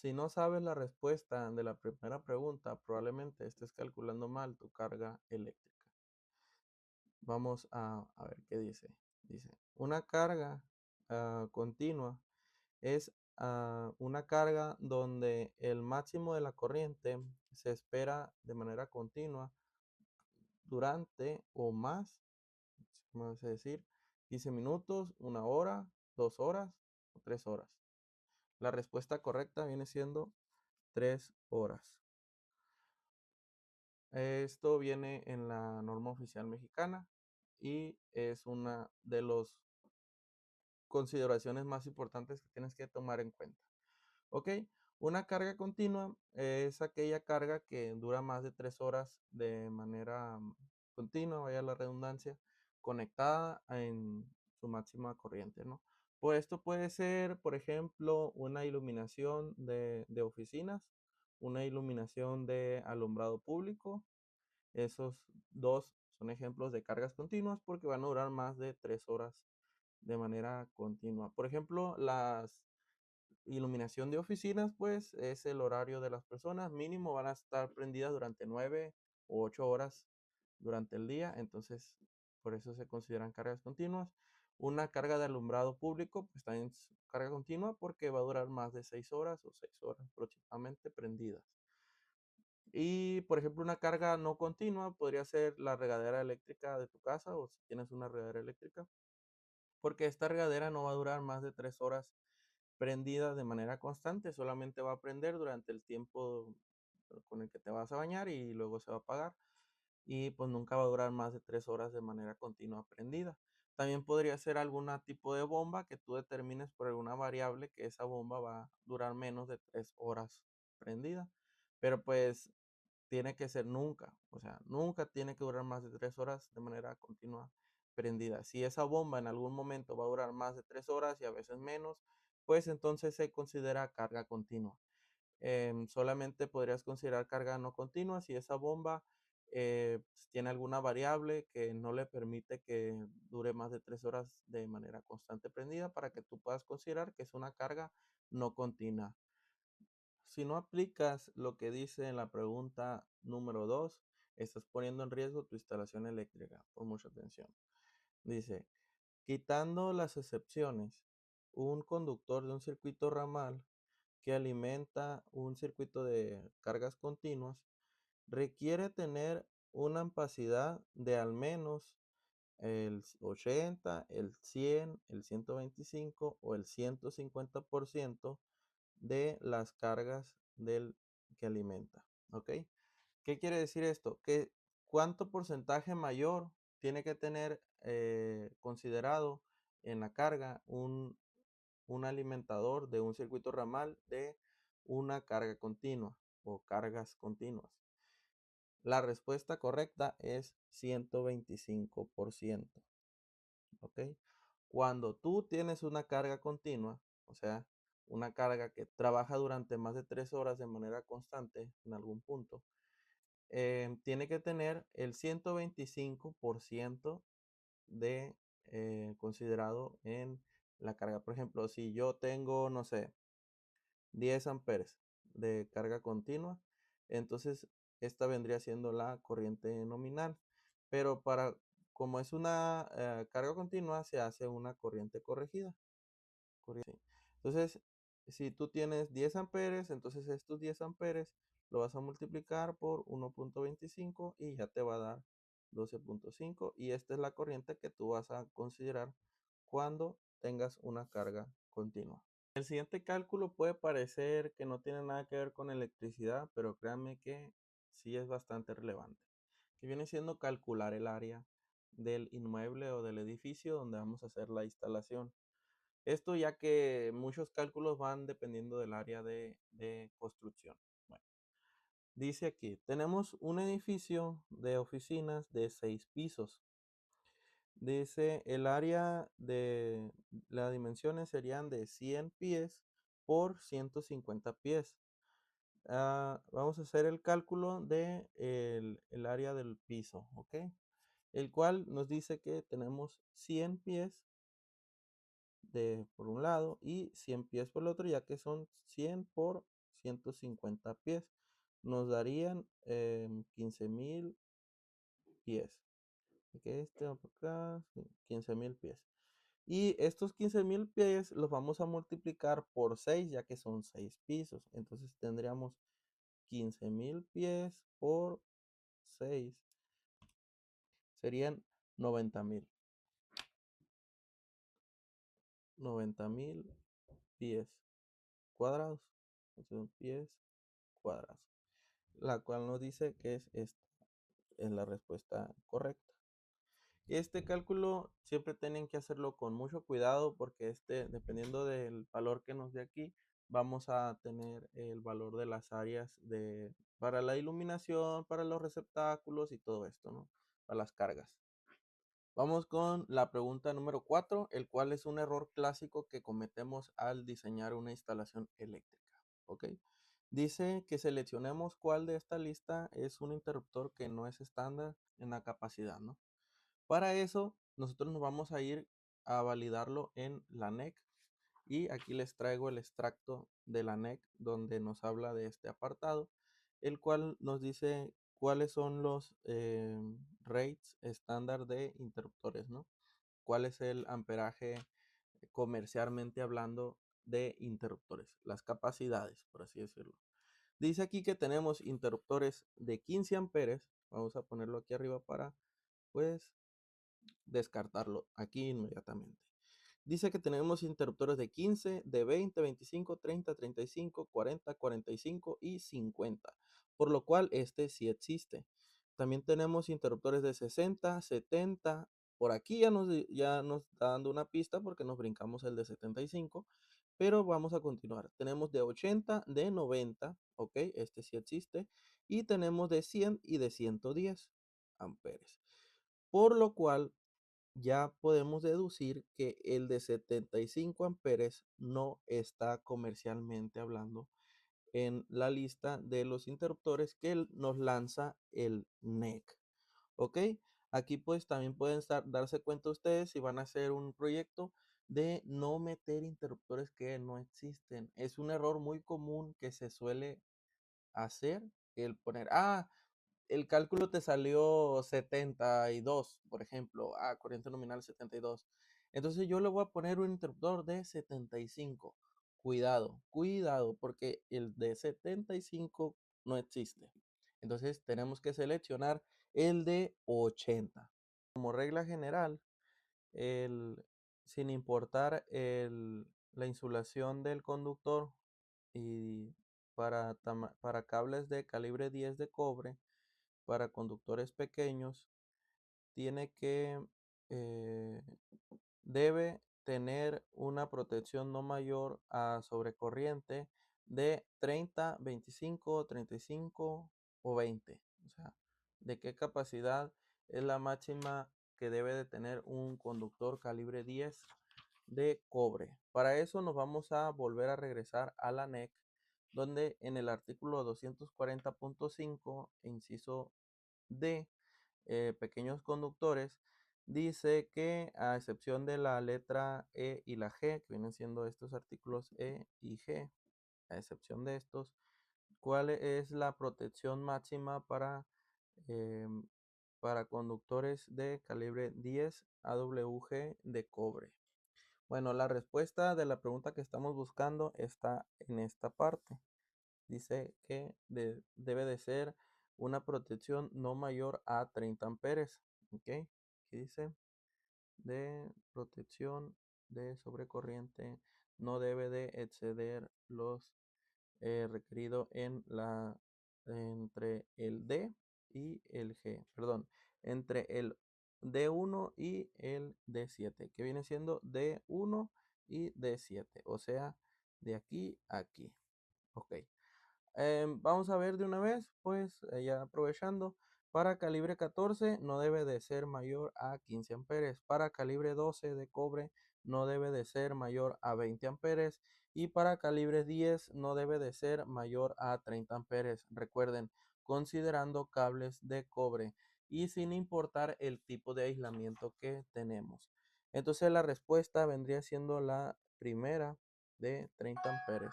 Si no sabes la respuesta de la primera pregunta, probablemente estés calculando mal tu carga eléctrica. Vamos a ver qué dice. Dice, una carga continua es una carga donde el máximo de la corriente se espera de manera continua durante o más, vamos a decir, 15 minutos, 1 hora, 2 horas o 3 horas. La respuesta correcta viene siendo 3 horas. Esto viene en la norma oficial mexicana y es una de las consideraciones más importantes que tienes que tomar en cuenta. ¿Ok? Una carga continua es aquella carga que dura más de 3 horas de manera continua, vaya la redundancia, conectada en su máxima corriente, ¿no? Por esto puede ser, por ejemplo, una iluminación de oficinas, una iluminación de alumbrado público. Esos dos son ejemplos de cargas continuas porque van a durar más de 3 horas de manera continua. Por ejemplo, las iluminación de oficinas, pues es el horario de las personas. Mínimo van a estar prendidas durante 9 u 8 horas durante el día. Entonces, por eso se consideran cargas continuas. Una carga de alumbrado público, pues también es carga continua porque va a durar más de 6 horas o 6 horas aproximadamente prendidas. Y, por ejemplo, una carga no continua podría ser la regadera eléctrica de tu casa o si tienes una regadera eléctrica, porque esta regadera no va a durar más de 3 horas prendida de manera constante, solamente va a prender durante el tiempo con el que te vas a bañar y luego se va a apagar y pues nunca va a durar más de 3 horas de manera continua prendida. También podría ser algún tipo de bomba que tú determines por alguna variable que esa bomba va a durar menos de 3 horas prendida, pero pues tiene que ser nunca, o sea, nunca tiene que durar más de 3 horas de manera continua prendida. Si esa bomba en algún momento va a durar más de 3 horas y a veces menos, pues entonces se considera carga continua. Solamente podrías considerar carga no continua si esa bomba pues, tiene alguna variable que no le permite que dure más de 3 horas de manera constante prendida para que tú puedas considerar que es una carga no continua. Si no aplicas lo que dice en la pregunta número 2, estás poniendo en riesgo tu instalación eléctrica. Por mucha atención. Dice, quitando las excepciones, un conductor de un circuito ramal que alimenta un circuito de cargas continuas requiere tener una capacidad de al menos el 80, el 100, el 125 o el 150% de las cargas del que alimenta. ¿Ok? ¿Qué quiere decir esto? Que cuánto porcentaje mayor tiene que tener considerado en la carga un alimentador de un circuito ramal de una carga continua o cargas continuas. La respuesta correcta es 125%. ¿Ok? Cuando tú tienes una carga continua, o sea, una carga que trabaja durante más de 3 horas de manera constante en algún punto, tiene que tener el 125% de considerado en la carga. Por ejemplo, si yo tengo, no sé, 10 amperes de carga continua, entonces esta vendría siendo la corriente nominal. Pero como es una carga continua, se hace una corriente corregida. Sí. Entonces, si tú tienes 10 amperes, entonces estos 10 amperes lo vas a multiplicar por 1.25 y ya te va a dar 12.5 y esta es la corriente que tú vas a considerar cuando tengas una carga continua. El siguiente cálculo puede parecer que no tiene nada que ver con electricidad, pero créanme que sí es bastante relevante, que viene siendo calcular el área del inmueble o del edificio donde vamos a hacer la instalación. Esto ya que muchos cálculos van dependiendo del área de construcción. Bueno, dice aquí, tenemos un edificio de oficinas de 6 pisos. Dice, el área de las dimensiones serían de 100 pies por 150 pies. Vamos a hacer el cálculo de el área del piso, ¿ok? El cual nos dice que tenemos 100 pies por un lado y 100 pies por el otro, ya que son 100 por 150 pies. Nos darían 15,000 pies. Que este va por acá, 15,000 pies. Y estos 15,000 pies los vamos a multiplicar por 6, ya que son 6 pisos. Entonces tendríamos 15,000 pies por 6. Serían 90,000. 90,000 pies cuadrados. Son pies cuadrados. La cual nos dice que es esta. Es la respuesta correcta. Este cálculo siempre tienen que hacerlo con mucho cuidado porque dependiendo del valor que nos dé aquí, vamos a tener el valor de las áreas para la iluminación, para los receptáculos y todo esto, ¿no? Para las cargas. Vamos con la pregunta número 4, el cual es un error clásico que cometemos al diseñar una instalación eléctrica. ¿Ok? Dice que seleccionemos cuál de esta lista es un interruptor que no es estándar en la capacidad, ¿no? Para eso, nosotros nos vamos a ir a validarlo en la NEC. Y aquí les traigo el extracto de la NEC donde nos habla de este apartado, el cual nos dice cuáles son los rates estándar de interruptores, ¿no? Cuál es el amperaje comercialmente hablando de interruptores, las capacidades, por así decirlo. Dice aquí que tenemos interruptores de 15 amperes. Vamos a ponerlo aquí arriba para, pues, descartarlo aquí inmediatamente. Dice que tenemos interruptores de 15, de 20, 25, 30, 35, 40, 45 y 50, por lo cual este sí existe. También tenemos interruptores de 60, 70. Por aquí ya nos está dando una pista porque nos brincamos el de 75, pero vamos a continuar. Tenemos de 80, de 90, ok, este sí existe. Y tenemos de 100 y de 110 amperes. Por lo cual ya podemos deducir que el de 75 amperes no está comercialmente hablando en la lista de los interruptores que nos lanza el NEC. ¿Ok? Aquí pues también pueden darse cuenta ustedes si van a hacer un proyecto de no meter interruptores que no existen. Es un error muy común que se suele hacer el poner, el cálculo te salió 72, por ejemplo, corriente nominal 72. Entonces yo le voy a poner un interruptor de 75. Cuidado, cuidado, porque el de 75 no existe. Entonces tenemos que seleccionar el de 80. Como regla general, sin importar la insulación del conductor y para cables de calibre 10 de cobre, para conductores pequeños, tiene que, eh, debe tener una protección no mayor a sobrecorriente de 30, 25, 35 o 20. O sea, de qué capacidad es la máxima que debe de tener un conductor calibre 10 de cobre. Para eso nos vamos a volver a regresar a la NEC, donde en el artículo 240.5, inciso D, pequeños conductores, dice que a excepción de la letra E y la G, que vienen siendo estos artículos E y G, a excepción de estos, ¿cuál es la protección máxima para conductores de calibre 10 AWG de cobre? Bueno, la respuesta de la pregunta que estamos buscando está en esta parte. Dice que debe de ser una protección no mayor a 30 amperes. ¿Ok? Aquí dice de protección de sobrecorriente no debe de exceder los requeridos entre el D y el G. Perdón, entre el D1 y el D7, que viene siendo D1 y D7. O sea, de aquí a aquí. Ok. Vamos a ver de una vez, pues ya aprovechando, para calibre 14 no debe de ser mayor a 15 amperes, para calibre 12 de cobre no debe de ser mayor a 20 amperes y para calibre 10 no debe de ser mayor a 30 amperes. Recuerden, considerando cables de cobre y sin importar el tipo de aislamiento que tenemos. Entonces la respuesta vendría siendo la primera de 30 amperes.